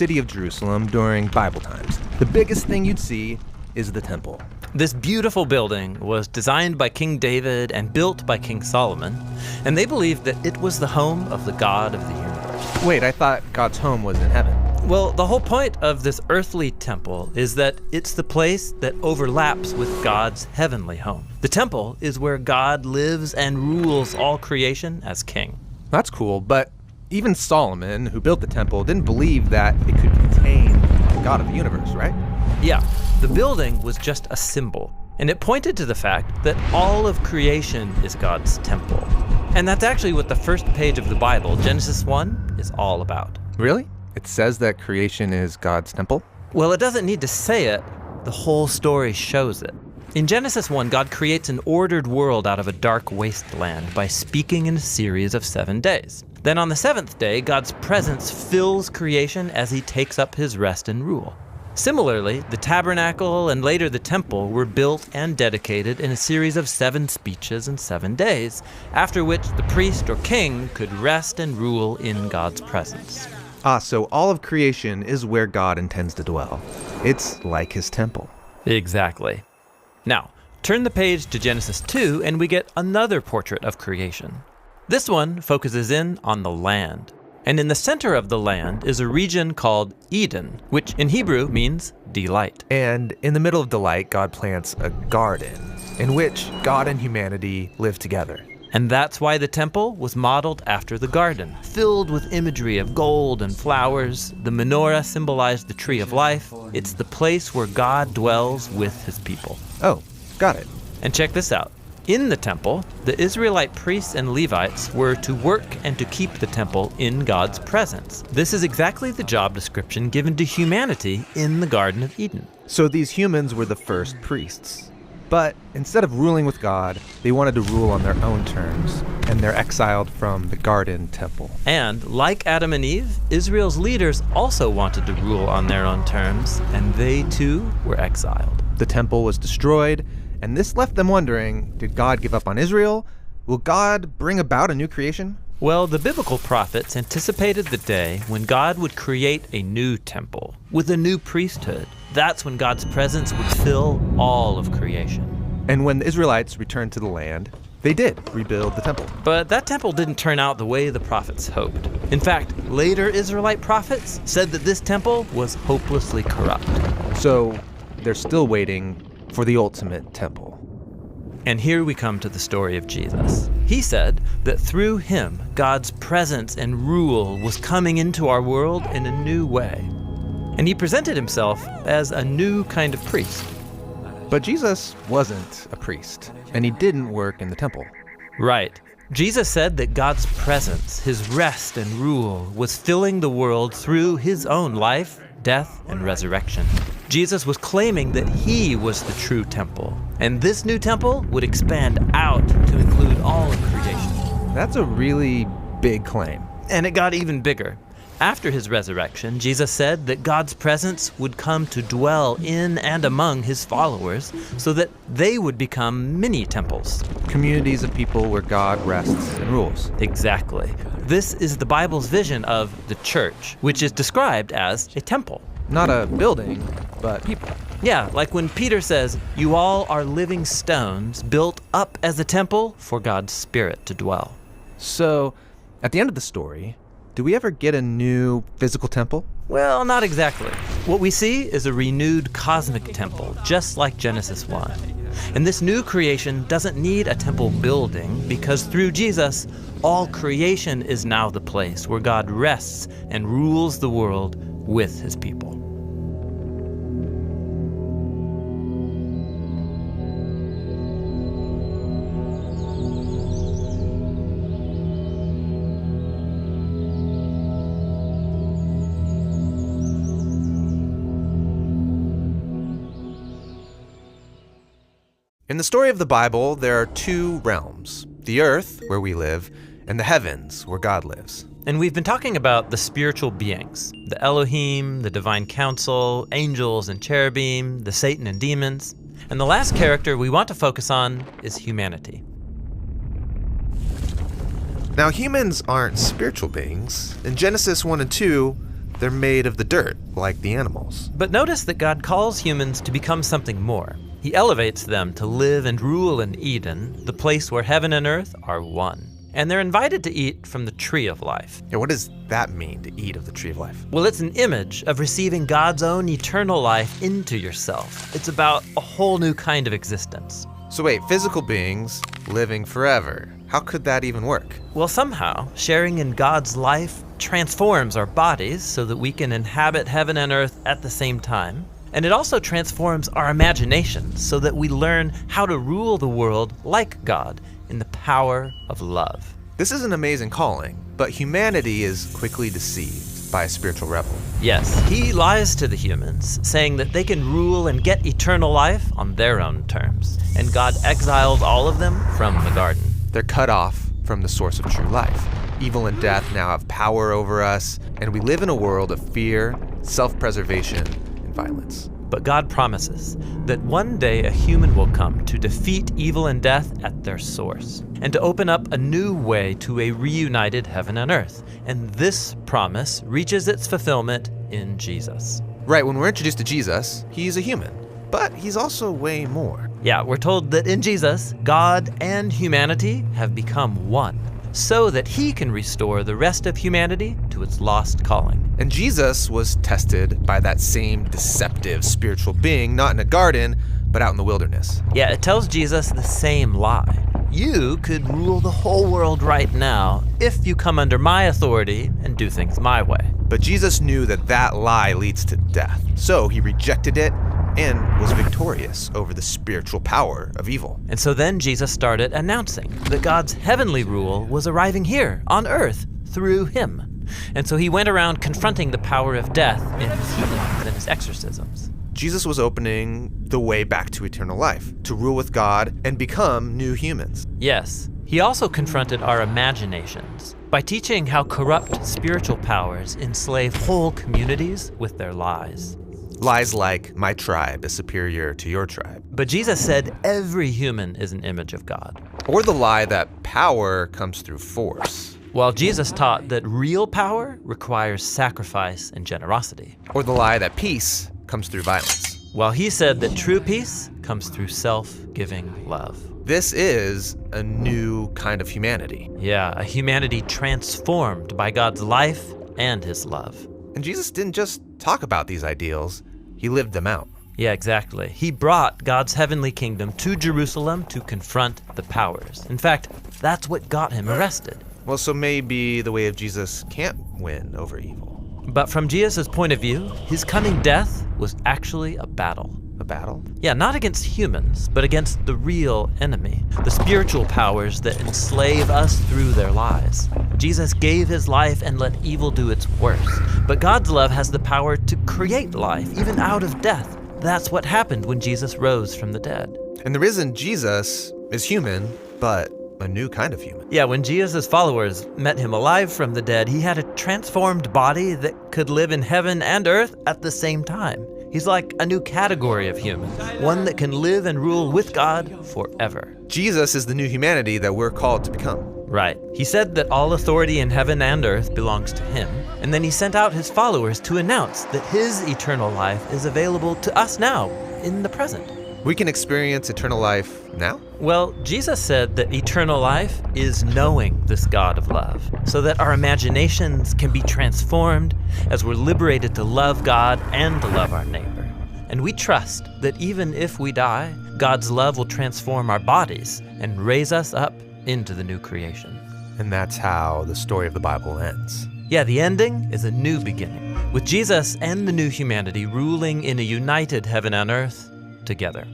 city of Jerusalem during Bible times, the biggest thing you'd see is the temple. This beautiful building was designed by King David and built by King Solomon, and they believed that it was the home of the God of the universe. Wait, I thought God's home was in heaven. Well, the whole point of this earthly temple is that it's the place that overlaps with God's heavenly home. The temple is where God lives and rules all creation as king. That's cool, but even Solomon, who built the temple, didn't believe that it could contain the God of the universe, right? Yeah, the building was just a symbol, and it pointed to the fact that all of creation is God's temple. And that's actually what the first page of the Bible, Genesis 1, is all about. Really? It says that creation is God's temple? Well, it doesn't need to say it. The whole story shows it. In Genesis 1, God creates an ordered world out of a dark wasteland by speaking in a series of 7 days. Then on the 7th day, God's presence fills creation as he takes up his rest and rule. Similarly, the tabernacle and later the temple were built and dedicated in a series of 7 speeches in 7 days, after which the priest or king could rest and rule in God's presence. So all of creation is where God intends to dwell. It's like his temple. Exactly. Now, turn the page to Genesis 2 and we get another portrait of creation. This one focuses in on the land. And in the center of the land is a region called Eden, which in Hebrew means delight. And in the middle of delight, God plants a garden in which God and humanity live together. And that's why the temple was modeled after the garden, filled with imagery of gold and flowers. The menorah symbolized the tree of life. It's the place where God dwells with his people. Oh, got it. And check this out. In the temple, the Israelite priests and Levites were to work and to keep the temple in God's presence. This is exactly the job description given to humanity in the Garden of Eden. So these humans were the first priests. But instead of ruling with God, they wanted to rule on their own terms, and they're exiled from the garden temple. And like Adam and Eve, Israel's leaders also wanted to rule on their own terms, and they too were exiled. The temple was destroyed, and this left them wondering, did God give up on Israel? Will God bring about a new creation? Well, the biblical prophets anticipated the day when God would create a new temple with a new priesthood. That's when God's presence would fill all of creation. And when the Israelites returned to the land, they did rebuild the temple. But that temple didn't turn out the way the prophets hoped. In fact, later Israelite prophets said that this temple was hopelessly corrupt. So they're still waiting for the ultimate temple. And here we come to the story of Jesus. He said that through him, God's presence and rule was coming into our world in a new way. And he presented himself as a new kind of priest. But Jesus wasn't a priest, and he didn't work in the temple. Right. Jesus said that God's presence, his rest and rule, was filling the world through his own life, death, and resurrection. Jesus was claiming that he was the true temple, and this new temple would expand out to include all of creation. That's a really big claim. And it got even bigger. After his resurrection, Jesus said that God's presence would come to dwell in and among his followers so that they would become mini temples. Communities of people where God rests and rules. Exactly. This is the Bible's vision of the church, which is described as a temple. Not a building, but people. Yeah, like when Peter says, "You all are living stones built up as a temple for God's Spirit to dwell." So, at the end of the story, do we ever get a new physical temple? Well, not exactly. What we see is a renewed cosmic temple, just like Genesis 1. And this new creation doesn't need a temple building because through Jesus, all creation is now the place where God rests and rules the world with his people. In the story of the Bible, there are 2 realms, the earth, where we live, and the heavens, where God lives. And we've been talking about the spiritual beings, the Elohim, the divine council, angels and cherubim, the Satan and demons. And the last character we want to focus on is humanity. Now, humans aren't spiritual beings. In Genesis 1 and 2, They're made of the dirt, like the animals. But notice that God calls humans to become something more. He elevates them to live and rule in Eden, the place where heaven and earth are one. And they're invited to eat from the tree of life. Yeah, what does that mean, to eat of the tree of life? Well, it's an image of receiving God's own eternal life into yourself. It's about a whole new kind of existence. So wait, physical beings living forever. How could that even work? Well, somehow, sharing in God's life transforms our bodies so that we can inhabit heaven and earth at the same time. And it also transforms our imaginations so that we learn how to rule the world like God in the power of love. This is an amazing calling, but humanity is quickly deceived by a spiritual rebel. Yes, he lies to the humans, saying that they can rule and get eternal life on their own terms. And God exiles all of them from the garden. They're cut off from the source of true life. Evil and death now have power over us, and we live in a world of fear, self-preservation, and violence. But God promises that one day a human will come to defeat evil and death at their source, and to open up a new way to a reunited heaven and earth. And this promise reaches its fulfillment in Jesus. Right, when we're introduced to Jesus, he's a human, but he's also way more. Yeah, we're told that in Jesus, God and humanity have become one, so that he can restore the rest of humanity to its lost calling. And Jesus was tested by that same deceptive spiritual being, not in a garden, but out in the wilderness. Yeah, it tells Jesus the same lie. You could rule the whole world right now if you come under my authority and do things my way. But Jesus knew that that lie leads to death, so he rejected it and was victorious over the spiritual power of evil. And so then Jesus started announcing that God's heavenly rule was arriving here on earth through him. And so he went around confronting the power of death in his healings and his exorcisms. Jesus was opening the way back to eternal life, to rule with God and become new humans. Yes, he also confronted our imaginations by teaching how corrupt spiritual powers enslave whole communities with their lies. Lies like, my tribe is superior to your tribe. But Jesus said every human is an image of God. Or the lie that power comes through force. While Jesus taught that real power requires sacrifice and generosity. Or the lie that peace comes through violence. While he said that true peace comes through self-giving love. This is a new kind of humanity. Yeah, a humanity transformed by God's life and his love. And Jesus didn't just talk about these ideals, he lived them out. Yeah, exactly. He brought God's heavenly kingdom to Jerusalem to confront the powers. In fact, that's what got him arrested. Well, so maybe the way of Jesus can't win over evil. But from Jesus' point of view, his coming death was actually a battle. A battle? Yeah, not against humans, but against the real enemy, the spiritual powers that enslave us through their lies. Jesus gave his life and let evil do its worst. But God's love has the power to create life, even out of death. That's what happened when Jesus rose from the dead. And the reason Jesus is human, but a new kind of human. Yeah, when Jesus' followers met him alive from the dead, he had a transformed body that could live in heaven and earth at the same time. He's like a new category of human, one that can live and rule with God forever. Jesus is the new humanity that we're called to become. Right. He said that all authority in heaven and earth belongs to him, and then he sent out his followers to announce that his eternal life is available to us now, in the present. We can experience eternal life now? Well, Jesus said that eternal life is knowing this God of love, so that our imaginations can be transformed as we're liberated to love God and to love our neighbor. And we trust that even if we die, God's love will transform our bodies and raise us up into the new creation. And that's how the story of the Bible ends. Yeah, the ending is a new beginning, with Jesus and the new humanity ruling in a united heaven and earth together.